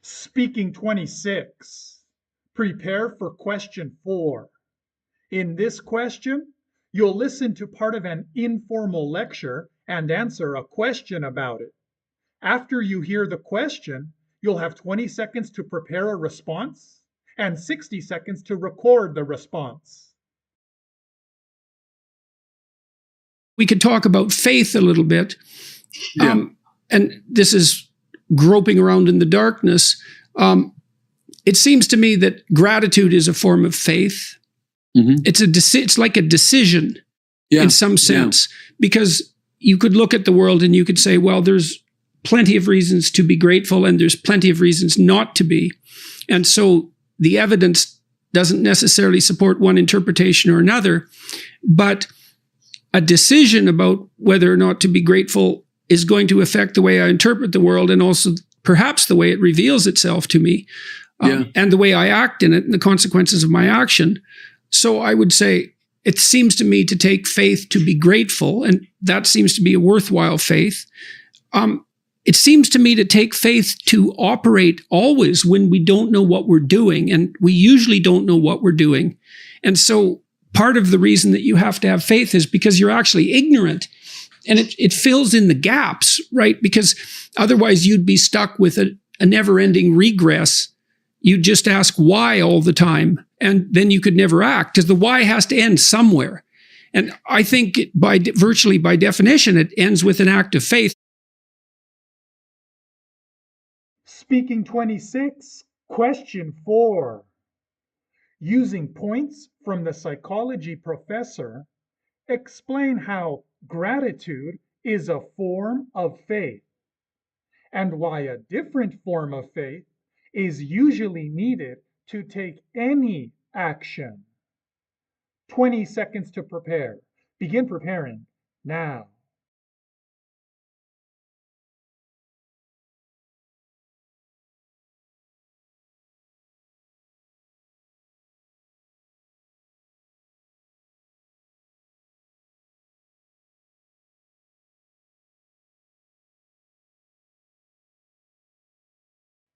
Speaking 26. Prepare for question 4. In this question, you'll listen to part of an informal lecture and answer a question about it. After you hear the question, you'll have 20 seconds to prepare a response and 60 seconds to record the response. We could talk about faith a little bit. And this is groping around in the darkness. It seems to me that gratitude is a form of faith. Mm-hmm. It's like a decision in some sense, because you could look at the world and you could say, well, there's plenty of reasons to be grateful and there's plenty of reasons not to be. And so the evidence doesn't necessarily support one interpretation or another, but a decision about whether or not to be grateful is going to affect the way I interpret the world, and also perhaps the way it reveals itself to me, and the way I act in it and the consequences of my action. So I would say it seems to me to take faith to be grateful, and that seems to be a worthwhile faith. It seems to me to take faith to operate always when we don't know what we're doing, and we usually don't know what we're doing. And so part of the reason that you have to have faith is because you're actually ignorant, and it fills in the gaps, right? Because otherwise you'd be stuck with a never-ending regress. You'd just ask why all the time, and then you could never act, because the why has to end somewhere. And I think virtually by definition, it ends with an act of faith. Speaking 26, question 4. Using points from the psychology professor, explain how gratitude is a form of faith, and why a different form of faith is usually needed to take any action. 20 seconds to prepare. Begin preparing now.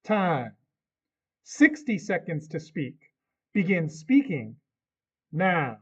Time. 60 seconds to speak. Begin speaking now.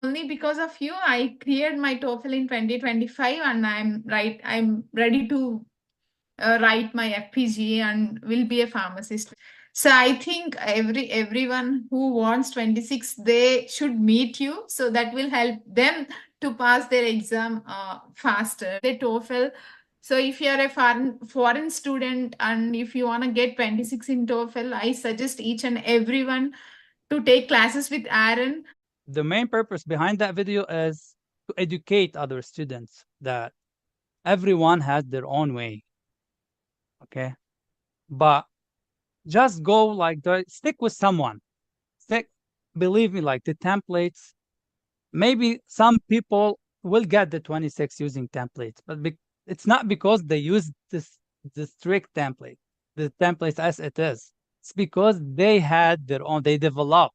Only because of you, I cleared my TOEFL in 2025, and I'm ready to write my FPGA and will be a pharmacist. So I think everyone who wants 26, they should meet you, so that will help them to pass their exam faster. The TOEFL. So if you are a foreign student and if you want to get 26 in TOEFL, I suggest each and everyone to take classes with Aaron. The main purpose behind that video is to educate other students that everyone has their own way. Okay. But just go like stick with someone. Believe me, like the templates, maybe some people will get the 26 using templates, but it's not because they use the strict template, the templates as it is. It's because they developed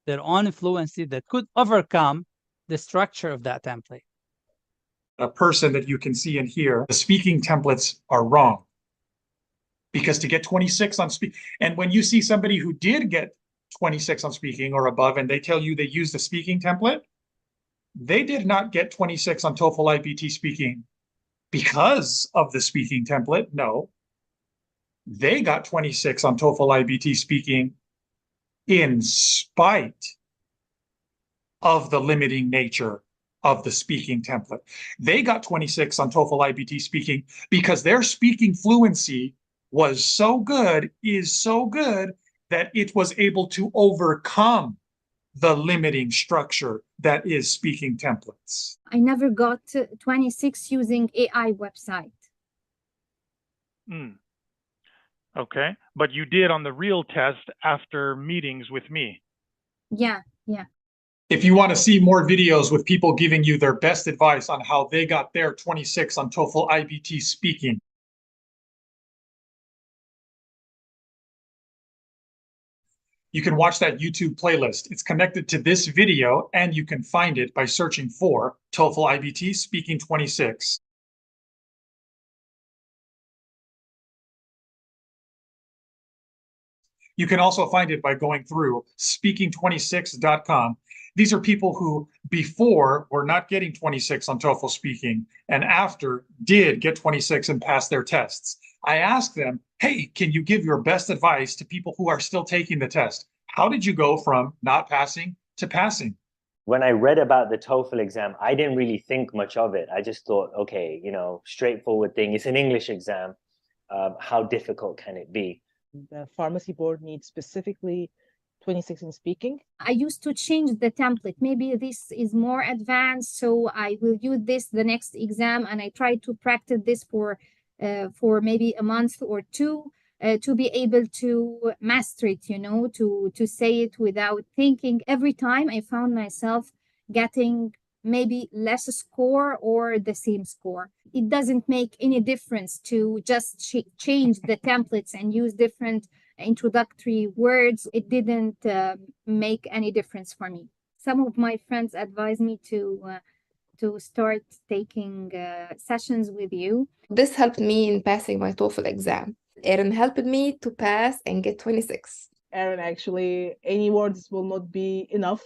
their own fluency that could overcome the structure of that template. A person that you can see and hear, the speaking templates are wrong. Because to get 26 on speaking, and when you see somebody who did get 26 on speaking or above, and they tell you they use the speaking template, they did not get 26 on TOEFL IBT speaking because of the speaking template. No, They got 26 on TOEFL IBT speaking in spite of the limiting nature of the speaking template. They got 26 on TOEFL IBT speaking because their speaking fluency was so good, is so good, that it was able to overcome the limiting structure that is speaking templates. I never got 26 using AI website. Okay, but you did on the real test after meetings with me. Yeah. If you want to see more videos with people giving you their best advice on how they got their 26 on TOEFL IBT speaking, you can watch that YouTube playlist. It's connected to this video, and you can find it by searching for TOEFL IBT Speaking 26. You can also find it by going through speaking26.com. These are people who before were not getting 26 on TOEFL speaking and after did get 26 and pass their tests. I asked them, hey, can you give your best advice to people who are still taking the test? How did you go from not passing to passing? When I read about the TOEFL exam, I didn't really think much of it. I just thought, okay, you know, straightforward thing. It's an English exam. How difficult can it be? The pharmacy board needs specifically 26 in speaking. I used to change the template. Maybe this is more advanced, so I will use this the next exam, and I try to practice this for maybe a month or two to be able to master it, you know, to say it without thinking. Every time I found myself getting maybe less score or the same score. It doesn't make any difference to just change the templates and use different introductory words. It didn't make any difference for me. Some of my friends advised me to start taking sessions with you. This helped me in passing my TOEFL exam. Aaron helped me to pass and get 26. Aaron, actually, any words will not be enough.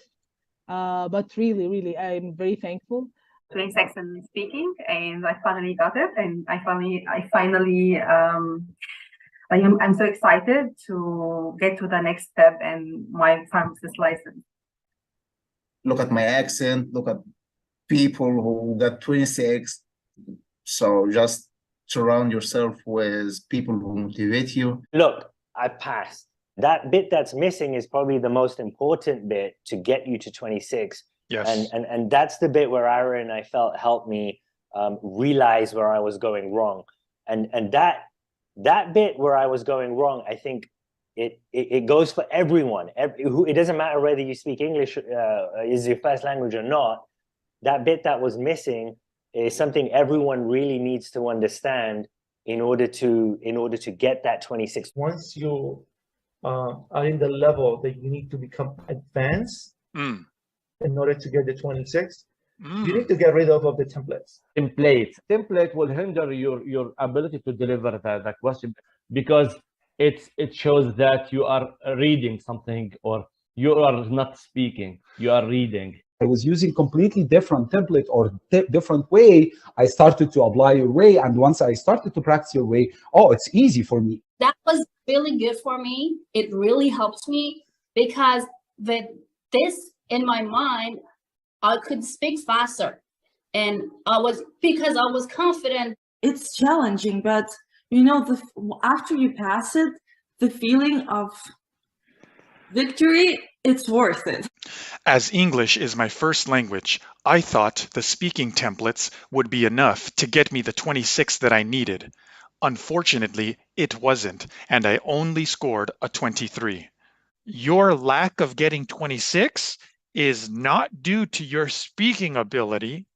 But really, I'm very thankful. 26 in speaking, and I finally got it, and I'm so excited to get to the next step in my pharmacist license. Look at my accent, look at people who got 26. So just surround yourself with people who motivate you. Look, I passed. That bit that's missing is probably the most important bit to get you to 26. Yes. And that's the bit where Aaron, I felt, helped me realize where I was going wrong. And that bit where I was going wrong, I think it goes for everyone. It doesn't matter whether you speak English is your first language or not. That bit that was missing is something everyone really needs to understand in order to get that 26. Once you are in the level that you need to become advanced in order to get the 26, you need to get rid of the templates. Template will hinder your ability to deliver the question, because it shows that you are reading something or you are not speaking, you are reading. I was using completely different template or different way. I started to apply your way, and once I started to practice your way, oh, it's easy for me. That was really good for me. It really helped me because with this in my mind, I could speak faster, and because I was confident. It's challenging, but you know, after you pass it, the feeling of victory, it's worth it. As English is my first language, I thought the speaking templates would be enough to get me the 26 that I needed. Unfortunately, it wasn't, and I only scored a 23. Your lack of getting 26 is not due to your speaking ability.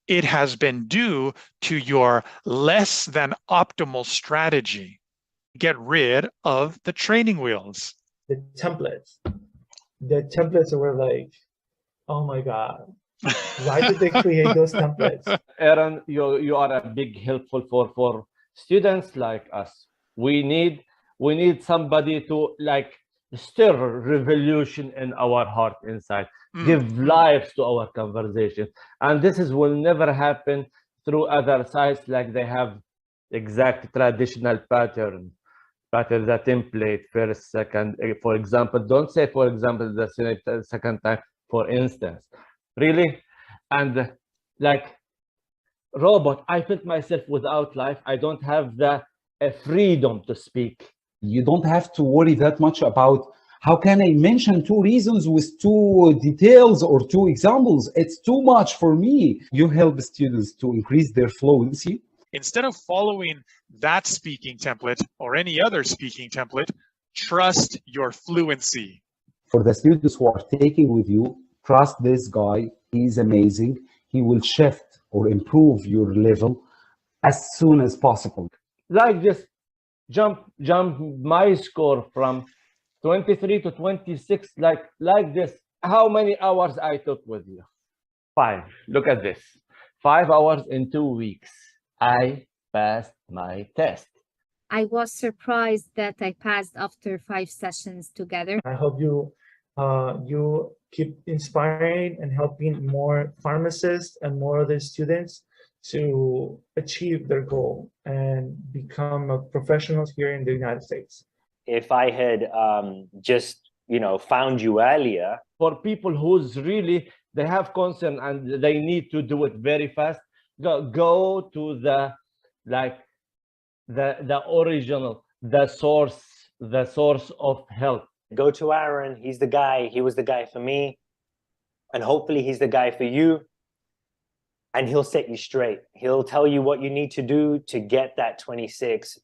It has been due to your less than optimal strategy. Get rid of the training wheels. The templates were like, oh my God, why did they create those templates? Aaron, you are a big helpful for students like us. We need somebody to like stir revolution in our heart inside, give life to our conversation. And this will never happen through other sites, like they have exact traditional pattern Rather the template, first, second, for example. Don't say, for example, the second time, for instance. Really? And like robot, I felt myself without life. I don't have the freedom to speak. You don't have to worry that much about how can I mention 2 reasons with 2 details or 2 examples. It's too much for me. You help students to increase their fluency. Instead of following that speaking template or any other speaking template, trust your fluency. For the students who are taking with you, trust this guy. He's amazing. He will shift or improve your level as soon as possible. Like just jump my score from 23 to 26, like this. How many hours I took with you? 5. Look at this. 5 hours in 2 weeks. I passed my test. I was surprised that I passed after 5 sessions together. I hope you keep inspiring and helping more pharmacists and more other students to achieve their goal and become a professionals here in the United States. If I had just, found you earlier. For people who's really, they have concern and they need to do it very fast, go to the original, the source of help. Go to Aaron. He's the guy. He was the guy for me. And hopefully he's the guy for you. And he'll set you straight. He'll tell you what you need to do to get that 26